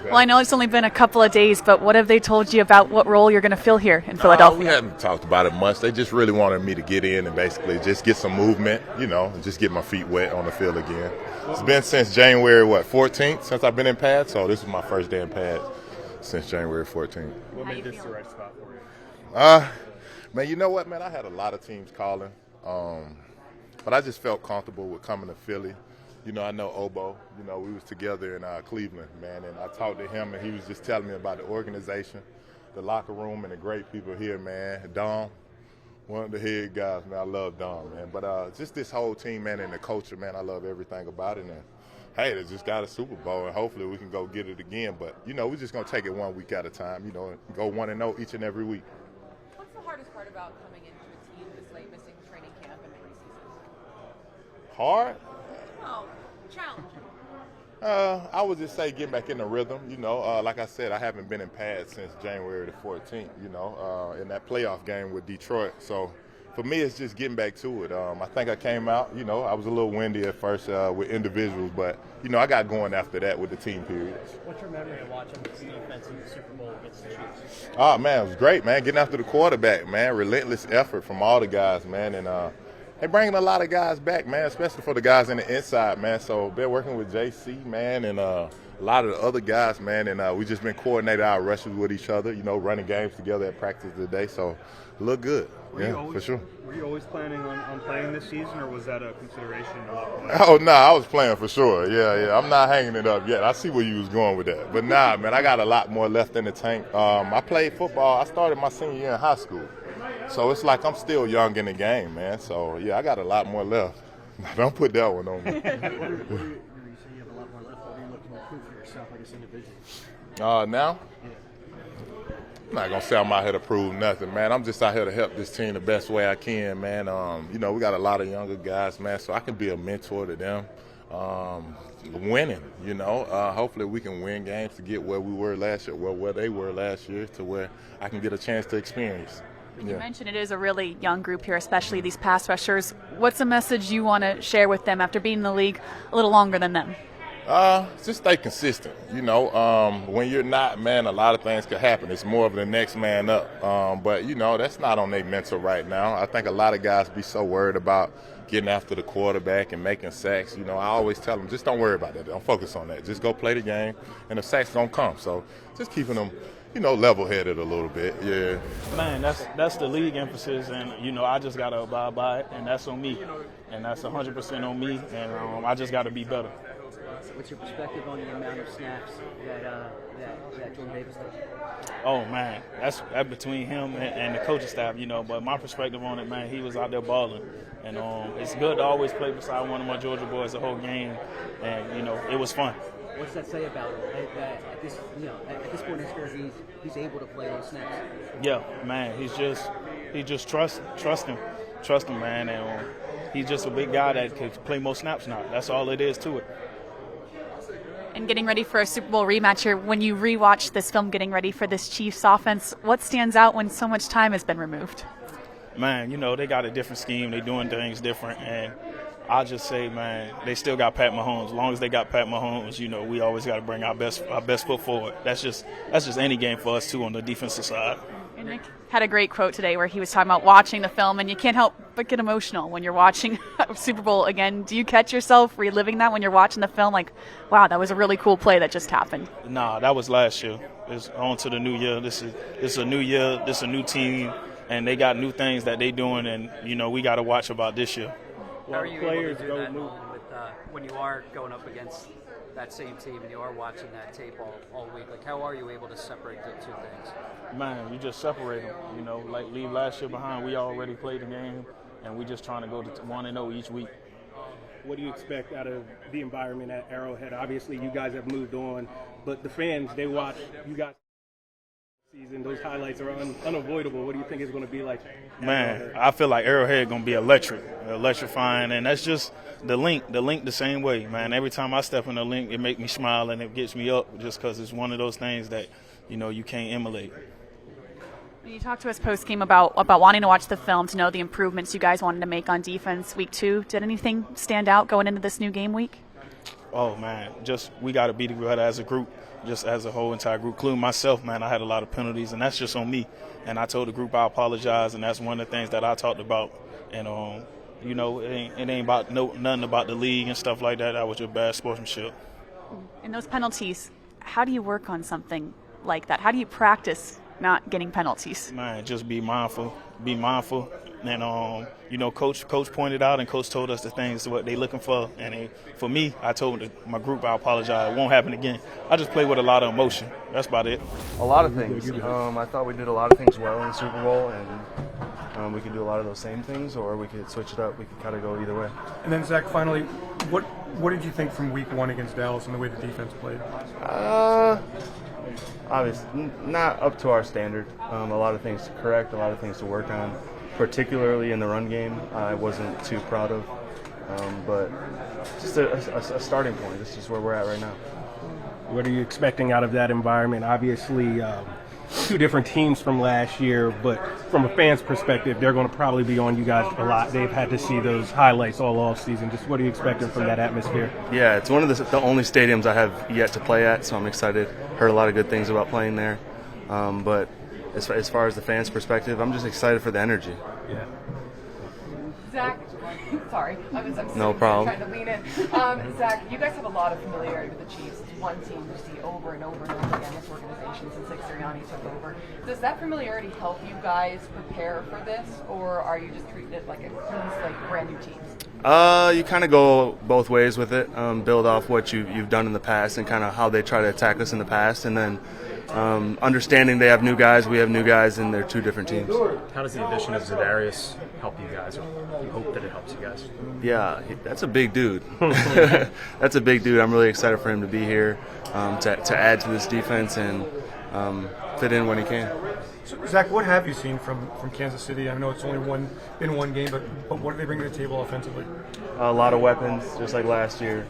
Well, I know it's only been a couple of days, but what have they told you about what role you're going to fill here in Philadelphia? We hadn't talked about it much. They just really wanted me to get in and basically just get some movement, and just get my feet wet on the field again. It's been since January, 14th, since I've been in pads, so this is my first day in pads since January 14th. What made this the right spot for you? Man, you know what, man? I had a lot of teams calling, but I just felt comfortable with coming to Philly. I know Obo. We was together in Cleveland, man, and I talked to him, and he was just telling me about the organization, the locker room, and the great people here, man. Dom, one of the head guys, man. I love Dom, man. But just this whole team, man, and the culture, man, I love everything about it. And hey, they just got a Super Bowl, and hopefully we can go get it again. But, we're just going to take it 1 week at a time, and go 1-0 each and every week. What's the hardest part about coming into a team this late, missing training camp and preseason? Hard? Oh, challenging. I would just say get back in the rhythm. Like I said, I haven't been in pads since January the 14th, in that playoff game with Detroit. So for me, it's just getting back to it. I think I came out, I was a little windy at first with individuals, but, I got going after that with the team periods. What's your memory of watching this defense in the Super Bowl against the Chiefs? Oh, man, it was great, man. Getting after the quarterback, man. Relentless effort from all the guys, man. And they bringing a lot of guys back, man, especially for the guys in the inside, man. So been working with JC, man, and a lot of the other guys, man. And we just been coordinating our rushes with each other, running games together at practice today. So look good, for sure. Were you always planning on playing this season, or was that a consideration? Oh, no, I was playing for sure. Yeah. I'm not hanging it up yet. I see where you was going with that. But, nah, man, I got a lot more left in the tank. I played football. I started my senior year in high school. So it's like I'm still young in the game, man. So, yeah, I got a lot more left. Don't put that one on me. You say you have a lot more left. What are you looking to prove for yourself, I guess, individually? Now? Yeah. I'm not going to say I'm out here to prove nothing, man. I'm just out here to help this team the best way I can, man. We got a lot of younger guys, man, so I can be a mentor to them. Winning, hopefully we can win games to get where we were last year, where they were last year, to where I can get a chance to experience. You mentioned it is a really young group here, especially these pass rushers. What's a message you want to share with them after being in the league a little longer than them? Just stay consistent. When you're not, man, a lot of things could happen. It's more of the next man up. But, that's not on their mental right now. I think a lot of guys be so worried about getting after the quarterback and making sacks. I always tell them, just don't worry about that. Don't focus on that. Just go play the game, and the sacks don't come. So just keeping them, level-headed a little bit, yeah. Man, that's the league emphasis, and, I just got to abide by it, and that's on me. And that's 100% on me, and I just got to be better. What's your perspective on the amount of snaps that Jordan Davis does? Oh, man, that's between him and the coaching staff, But my perspective on it, man, he was out there balling. And it's good to always play beside one of my Georgia boys the whole game. And, it was fun. What's that say about him? At this point in his career, he's able to play those snaps. Yeah, man, he just trust him, man, and he's just a big guy that could play more snaps now. That's all it is to it. And getting ready for a Super Bowl rematch here, when you rewatch this film, getting ready for this Chiefs offense, what stands out when so much time has been removed? Man, they got a different scheme. They're doing things different, and I just say, man, they still got Pat Mahomes. As long as they got Pat Mahomes, we always got to bring our best foot forward. That's just any game for us too on the defensive side. And Nick had a great quote today where he was talking about watching the film, and you can't help but get emotional when you're watching Super Bowl again. Do you catch yourself reliving that when you're watching the film? Like, wow, that was a really cool play that just happened. Nah, that was last year. It's on to the new year. This is a new year. This is a new team, and they got new things that they doing, and we got to watch about this year. How are you able to do that when you are going up against that same team and you are watching that tape all week? Like, how are you able to separate the two things? Man, you just separate them. Like leave last year behind. We already played the game, and we just trying to go to 1-0 each week. What do you expect out of the environment at Arrowhead? Obviously, you guys have moved on, but the fans, they watch you guys. Season, those highlights are unavoidable. What do you think it's going to be like? Man, I feel like Arrowhead going to be electrifying, and that's just the link the same way, man. Every time I step in the link, it makes me smile and it gets me up just because it's one of those things that, you can't emulate. You talked to us post-game about wanting to watch the film to know the improvements you guys wanted to make on defense week 2. Did anything stand out going into this new game week? Oh, man, just we got to be together as a group, just as a whole entire group, including myself, man. I had a lot of penalties, and that's just on me. And I told the group I apologize, and that's one of the things that I talked about. And, you know, it ain't about nothing about the league and stuff like that. That was just bad sportsmanship. In those penalties, how do you work on something like that? How do you practice not getting penalties? Man, just be mindful. Be mindful. And, you know, coach pointed out and coach told us the things what they looking for. And for me, I told my group I apologize. It won't happen again. I just play with a lot of emotion. That's about it. A lot of things. I thought we did a lot of things well in the Super Bowl, and we could do a lot of those same things, or we could switch it up. We could kind of go either way. And then, Zach, finally, what did you think from Week 1 against Dallas and the way the defense played? Obviously, not up to our standard. A lot of things to correct, a lot of things to work on, particularly in the run game. I wasn't too proud of, but just a starting point. This is where we're at right now. What are you expecting out of that environment? Obviously, two different teams from last year, but from a fan's perspective, they're going to probably be on you guys a lot. They've had to see those highlights all off season. Just what are you expecting from that atmosphere? Yeah, it's one of the only stadiums I have yet to play at, so I'm excited. Heard a lot of good things about playing there, but as far as the fans' perspective, I'm just excited for the energy. Yeah. Zach, sorry, I'm no problem. Trying to lean in. Zach, you guys have a lot of familiarity with the Chiefs. It's one team you see over and over and over again this organization since Sirianni took over. Does that familiarity help you guys prepare for this, or are you just treating it like brand new teams? You kind of go both ways with it. Build off what you've done in the past and kind of how they try to attack us in the past, and then understanding they have new guys, we have new guys, and they're two different teams. How does the addition of Za'Darius help you guys, or you hope that it helps you guys? Yeah, that's a big dude. That's a big dude. I'm really excited for him to be here, to add to this defense and fit in when he can. So, Zach, what have you seen from Kansas City? I know it's only been one game, but what do they bring to the table offensively? A lot of weapons, just like last year.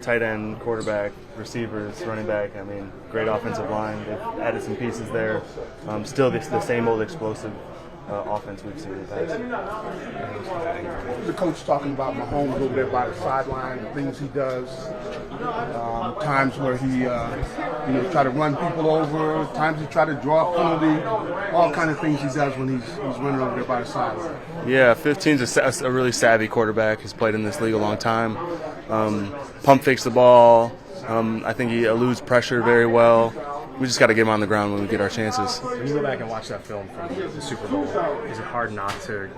Tight end, quarterback, receivers, running back. I mean, great offensive line. They've added some pieces there. Still the same old explosive offense we've seen in the past. The coach talking about Mahomes over there by the sideline, the things he does, times where he try to run people over, times he try to draw a penalty, all kind of things he does when he's running over there by the sideline. Yeah, 15's a really savvy quarterback. He's played in this league a long time. Pump fakes the ball. I think he eludes pressure very well. We just got to get him on the ground when we get our chances. When you go back and watch that film from the Super Bowl, is it hard not to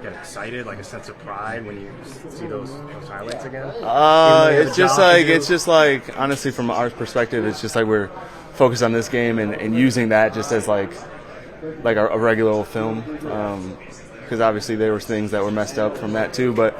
get excited, like a sense of pride when you see those highlights again? It's just like honestly, from our perspective, it's just like we're focused on this game and using that just as like a regular old film, because obviously there were things that were messed up from that too, but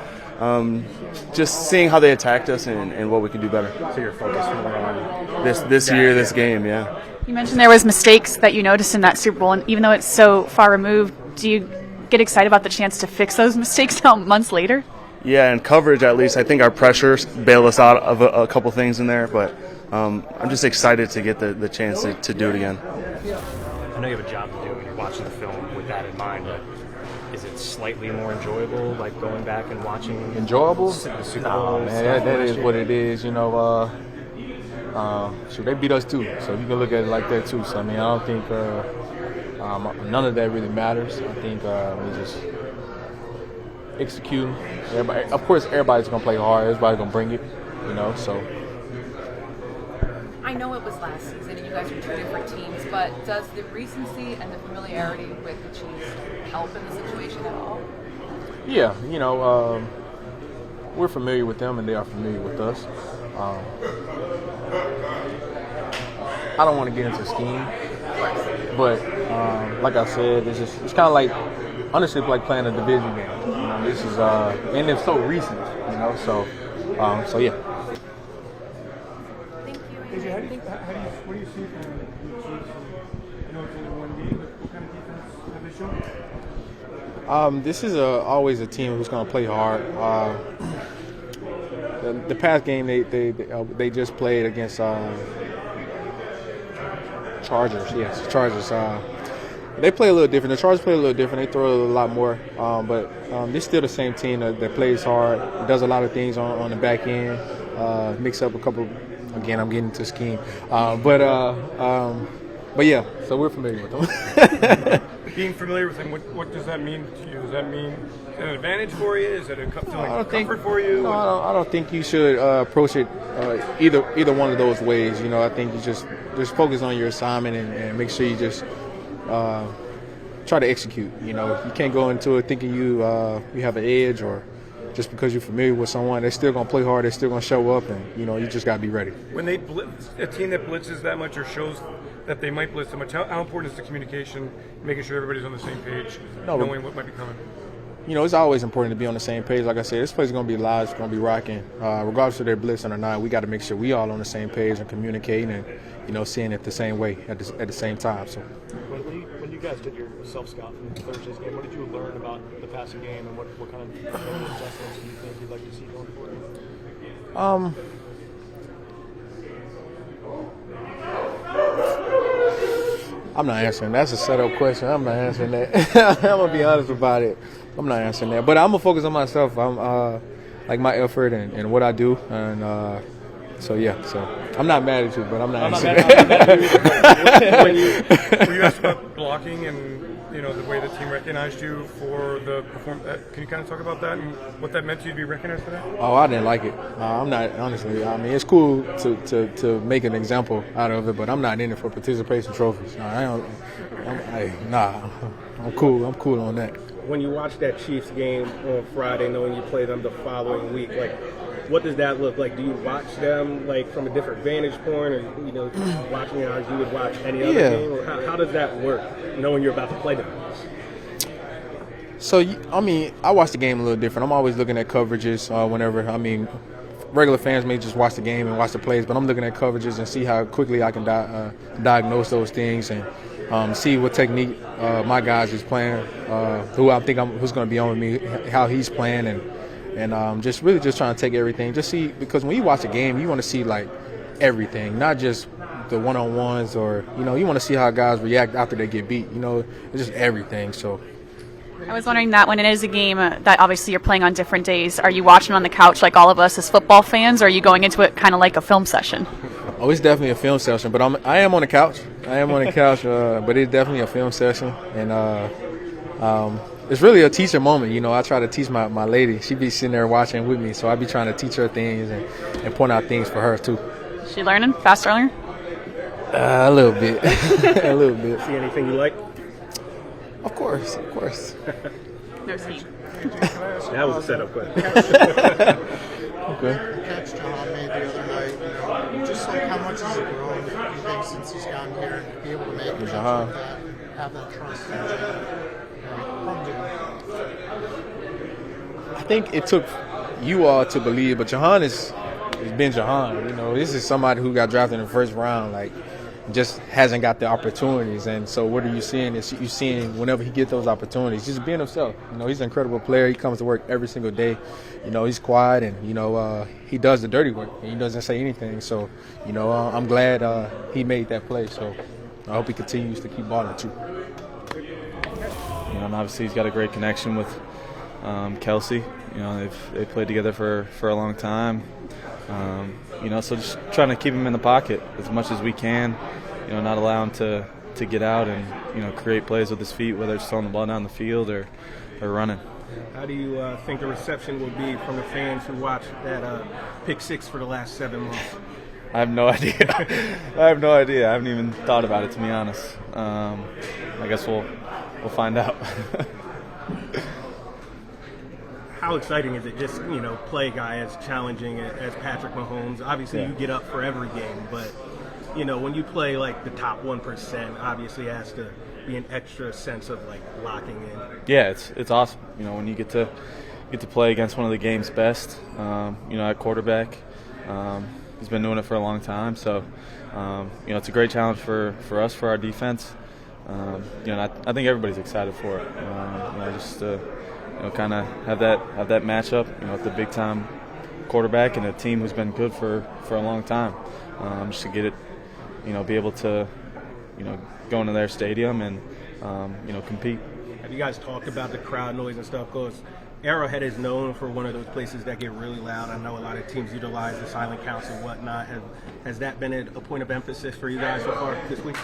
just seeing how they attacked us and what we can do better. So you're focused more on this game, yeah. You mentioned there was mistakes that you noticed in that Super Bowl, and even though it's so far removed, do you get excited about the chance to fix those mistakes now months later? Yeah, and coverage at least. I think our pressure bailed us out of a couple things in there, but I'm just excited to get the chance to do it again. I know you have a job to do when you're watching the film with that in mind, but is it slightly more enjoyable, like going back and watching enjoyable? The Super Bowl? Nah, man, that is what it is. You know, they beat us too, so you can look at it like that too. So I mean, I don't think none of that really matters. I think we just execute. Everybody, of course, everybody's gonna play hard. Everybody's gonna bring it. You know, so. I know it was last season and you guys were two different teams, but does the recency and the familiarity with the Chiefs help in the situation at all? Yeah, you know, we're familiar with them and they are familiar with us. I don't want to get into scheme, but like I said, it's kind of like, honestly, like playing a division game. You know, this is and it's so recent, you know, so yeah. What do you see from the Chiefs? I know it's only one game, but what kind of defense have they shown? This is always a team who's going to play hard. The past game they just played against Chargers. Yes, Chargers. they play a little different. The Chargers play a little different. They throw a lot more, but they're still the same team that plays hard, does a lot of things on the back end, mix up a couple. Again, I'm getting into scheme, but yeah. So we're familiar with them. Being familiar with him, what does that mean to you? Does that mean an advantage for you? Is it a feeling of comfort for you? No, I don't think you should approach it either one of those ways. You know, I think you just focus on your assignment and make sure you just try to execute. You know, you can't go into it thinking you have an edge, or just because you're familiar with someone, they're still gonna play hard. They're still gonna show up, and you know, you just gotta be ready. When they blitz, a team that blitzes that much or shows that they might blitz so much, how important is the communication, making sure everybody's on the same page, knowing what might be coming? You know, it's always important to be on the same page. Like I said, this place is going to be live. It's going to be rocking. Regardless of their blitzing or not, we got to make sure we all on the same page and communicating and, you know, seeing it the same way at the same time. So, when you guys did your self-scout from Thursday's game, what did you learn about the passing game, and what kind of adjustments do you think you'd like to see going forward? I'm not answering. That's a setup question. I'm not answering that. I'm gonna be honest about it. I'm not answering that. But I'm gonna focus on myself. I'm like my effort and what I do, and so yeah. So I'm not mad at you, but I'm not answering that. When you asked about blocking and the way the team recognized you for the performance, can you kind of talk about that and what that meant to you to be recognized for that? Oh, I didn't like it. I'm not, honestly. I mean, it's cool to make an example out of it, but I'm not in it for participation trophies. I'm cool. I'm cool on that. When you watch that Chiefs game on Friday, knowing you play them the following week, like, what does that look like? Do you watch them like from a different vantage point, or watching it as you would watch any other game? Or how does that work, knowing you're about to play them? So I mean, I watch the game a little different. I'm always looking at coverages whenever. I mean, regular fans may just watch the game and watch the plays, but I'm looking at coverages and see how quickly I can diagnose those things and see what technique my guys is playing, who's going to be on with me, how he's playing, and just really just trying to take everything. Just see, because when you watch a game, you want to see like everything, not just the one-on-ones, or you want to see how guys react after they get beat. It's just everything. So I was wondering that when it is a game that obviously you're playing on different days, are you watching on the couch like all of us as football fans, or are you going into it kind of like a film session? Oh, it's definitely a film session, but I am on the couch. But it's definitely a film session, and it's really a teacher moment. I try to teach my lady. She be sitting there watching with me, so I be trying to teach her things and point out things for her too. Is she learning? Fast learner? A little bit. A little bit. See anything you like? Of course. No scheme. That was a setup question. Okay. Catch Jahan made the other night, just like how much has it grown, you think, since he's gotten here, and be able to make catches like that, have that trust in I think it took you all to believe, but Jahan has been Jahan. This is somebody who got drafted in the first round, like, just hasn't got the opportunities. And so what are you seeing? You're seeing whenever he gets those opportunities, just being himself. He's an incredible player. He comes to work every single day. He's quiet, and, he does the dirty work, and he doesn't say anything. So, I'm glad he made that play. So I hope he continues to keep balling too. And obviously he's got a great connection with Kelsey. They've played together for a long time. So just trying to keep him in the pocket as much as we can, not allow him to get out and, create plays with his feet, whether it's throwing the ball down the field or running. How do you think the reception will be from the fans who watched that pick six for the last 7 months? I have no idea. I haven't even thought about it, to be honest. I guess we'll find out. How exciting is it just, play a guy as challenging as Patrick Mahomes? Obviously, you get up for every game, but, when you play, like, the top 1%, obviously it has to be an extra sense of, like, locking in. Yeah, it's awesome. When you get to play against one of the game's best, at quarterback. He's been doing it for a long time, so, it's a great challenge for us, for our defense. And I think everybody's excited for it. Just to kind of have that matchup, with the big time quarterback and a team who's been good for a long time. Just to get it, be able to, go into their stadium and compete. Have you guys talked about the crowd noise and stuff? Because Arrowhead is known for one of those places that get really loud. I know a lot of teams utilize the silent counts and whatnot. Has that been a point of emphasis for you guys so far this week?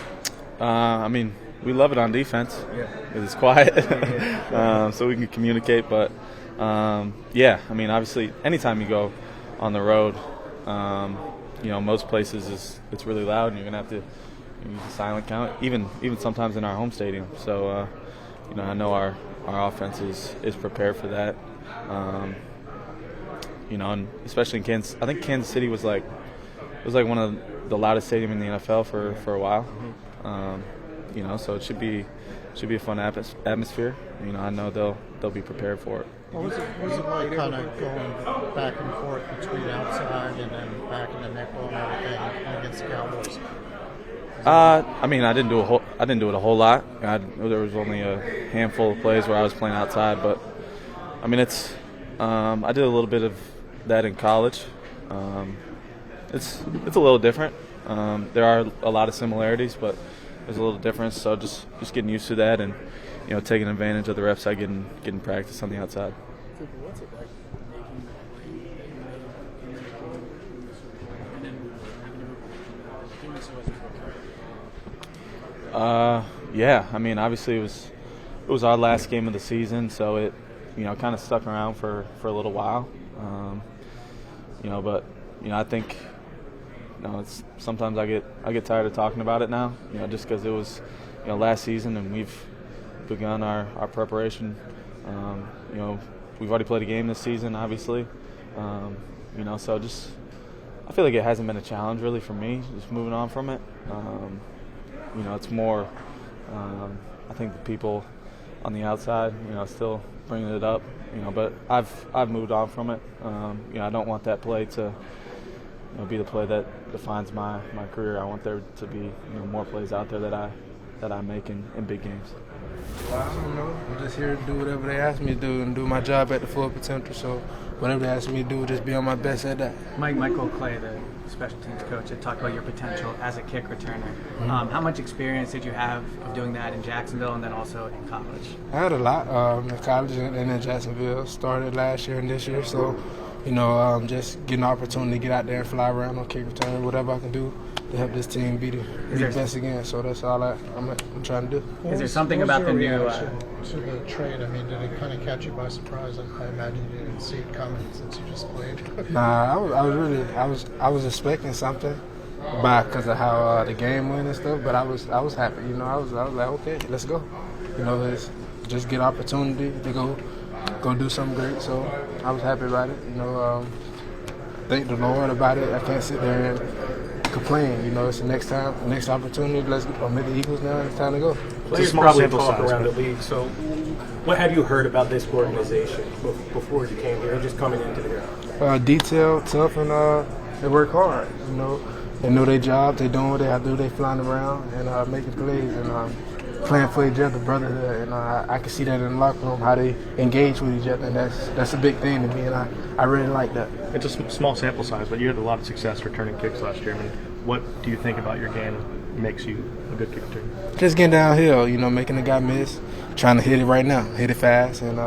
We love it on defense. Yeah. Because it's quiet, so we can communicate. But, obviously, anytime you go on the road, most places it's really loud, and you're going to have to use a silent count, even sometimes in our home stadium. So, I know our offense is prepared for that. And especially in Kansas. I think Kansas City was like one of the loudest stadium in the NFL for a while. So it should be a fun atmosphere. I know they'll be prepared for it. What was it like kind of going back and forth between outside and then back in the nickel and everything against the Cowboys? I didn't do it a whole lot. There was only a handful of plays where I was playing outside, but I did a little bit of that in college. It's a little different. There are a lot of similarities, but there's a little difference. So just getting used to that, and taking advantage of the reps I get getting practice on the outside. What's it like obviously it was our last game of the season, so it kind of stuck around for a little while. But I think it's sometimes I get tired of talking about it now. Just because it was last season, and we've begun our preparation. We've already played a game this season, obviously. So just I feel like it hasn't been a challenge really for me, just moving on from it. It's more, I think the people on the outside, still bringing it up, but I've moved on from it. I don't want that play to, be the play that defines my career. I want there to be, more plays out there that I make in big games. Well, I don't know. I'm just here to do whatever they ask me to do and do my job at the full potential. So whatever they ask me to do, just be on my best at that. Michael Clay, the special teams coach, had talked about your potential as a kick returner. Mm-hmm. How much experience did you have of doing that in Jacksonville and then also in college? I had a lot in college and in Jacksonville. Started last year and this year. So, just getting an opportunity to get out there and fly around on kick return, whatever I can do to help this team be the best again. So that's all I'm trying to do. Is there something about the new to the trade? Did it kind of catch you by surprise? I imagine you didn't see it coming since you just played. Nah, I was expecting something, because of how the game went and stuff. But I was happy. I was like, okay, let's go. Let's just get opportunity to go do something great. So I was happy about it. Thank the Lord about it. I can't sit there and complain. It's the next opportunity. Let's meet the Eagles now. It's time to go. Players probably talk around the league. So, what have you heard about this organization before you came here, just coming into the ground? Detailed, tough, and they work hard. They know their job. They doing what they have to do. They flying around and making plays and playing for each other, brotherhood. And I can see that in the locker room, how they engage with each other, and that's a big thing to me, and I really like that. It's a small sample size, but you had a lot of success returning kicks last year. What do you think about your game that makes you a good kick returner? Just getting downhill, making the guy miss, trying to hit it right now, hit it fast, and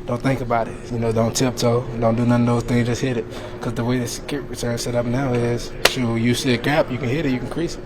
don't think about it. Don't tiptoe, don't do none of those things, just hit it. Because the way this kick return set up now is, you see a gap, you can hit it, you can crease it.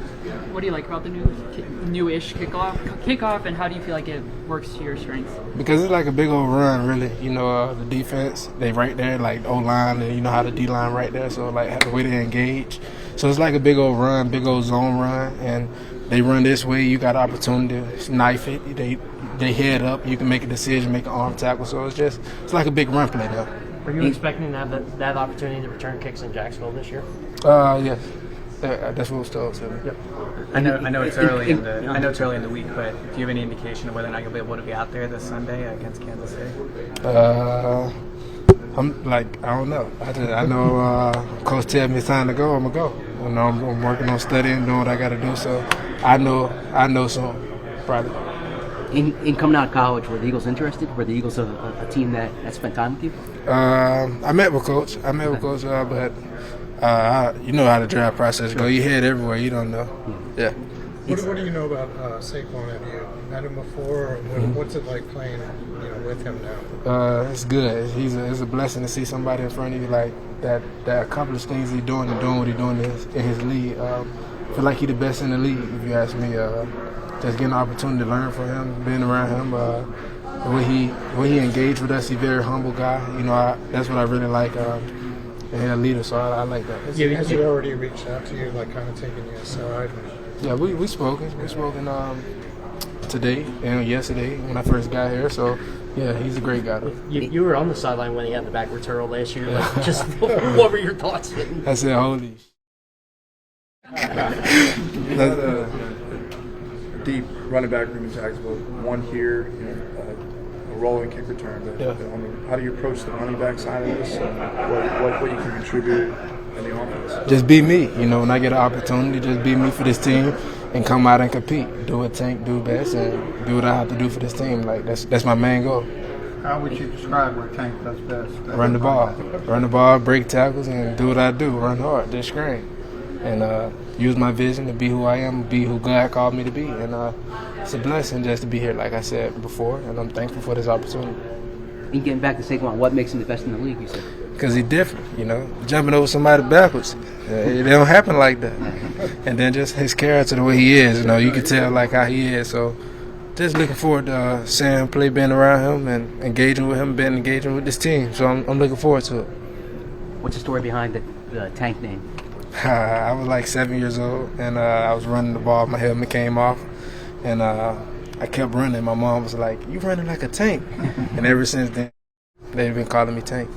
What do you like about the new-ish kickoff, and how do you feel like it works to your strengths? Because it's like a big old run, really. The defense, they right there, like O-line, and how the D-line right there, so the way they engage. So it's like a big old run, big old zone run, and they run this way, you got an opportunity to knife it. They head up, you can make a decision, make an arm tackle, so it's like a big run play now. Were you expecting to have that opportunity to return kicks in Jacksonville this year? Yes. That's what was told to me. Yep. I know it's early in the week, but do you have any indication of whether or not you'll be able to be out there this Sunday against Kansas City? I don't know. I know Coach tell me it's time to go. I'm gonna go. I'm working on studying, doing what I got to do. So I know soon, probably. In coming out of college, were the Eagles interested? Were the Eagles a team that spent time with you? I met with Coach. But you know how the draft process goes. You head everywhere. You don't know. Yeah. What do you know about Saquon? Have you met him before? Or what's it like playing with him now? It's good. It's a blessing to see somebody in front of you like that accomplish things he's doing and doing what he's doing in his league. I feel like he's the best in the league, if you ask me. Just getting the opportunity to learn from him, being around him, the way he engaged with us, he's a very humble guy. That's what I really like. And a leader, so I like that. Has he already reached out to you, like kind of taking you aside? Yeah, we spoken today and yesterday when I first got here. So yeah, he's a great guy. You were on the sideline when he had the backwards hurl last year. Like, just what were your thoughts? I said, holy. Deep running back room in Jacksonville. One here, a rolling kick return. But, how do you approach the running back side of this? What you can contribute in the offense? Just be me. When I get an opportunity, just be me for this team and come out and compete. Do what Tank do best and do what I have to do for this team. Like that's my main goal. How would you describe what Tank does best? Run the ball, break tackles, and do what I do. Run hard, just screen. And use my vision to be who I am, be who God called me to be. And it's a blessing just to be here, like I said before, and I'm thankful for this opportunity. And getting back to Saquon, what makes him the best in the league, you said? Because he's different, jumping over somebody backwards. It don't happen like that. And then just his character, the way he is, you can tell like how he is. So just looking forward to seeing him play, being around him, and engaging with him, being engaging with this team. So I'm looking forward to it. What's the story behind the Tank name? I was like 7 years old, and I was running the ball. My helmet came off, and I kept running. My mom was like, "You running like a tank." And ever since then, they've been calling me Tank.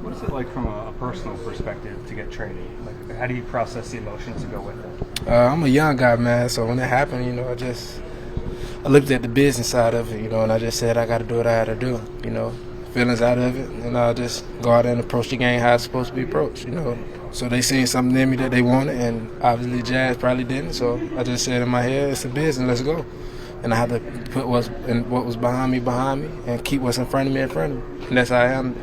What is it like from a personal perspective to get traded? Like, how do you process the emotions that go with it? I'm a young guy, man, so when it happened, I looked at the business side of it, and I just said I got to do what I had to do, feelings out of it, and I'll just go out there and approach the game how it's supposed to be approached, So they seen something in me that they wanted, and obviously Jazz probably didn't. So I just said in my head, it's a business, let's go. And I had to put what was behind me, and keep what's in front of me, And that's how I am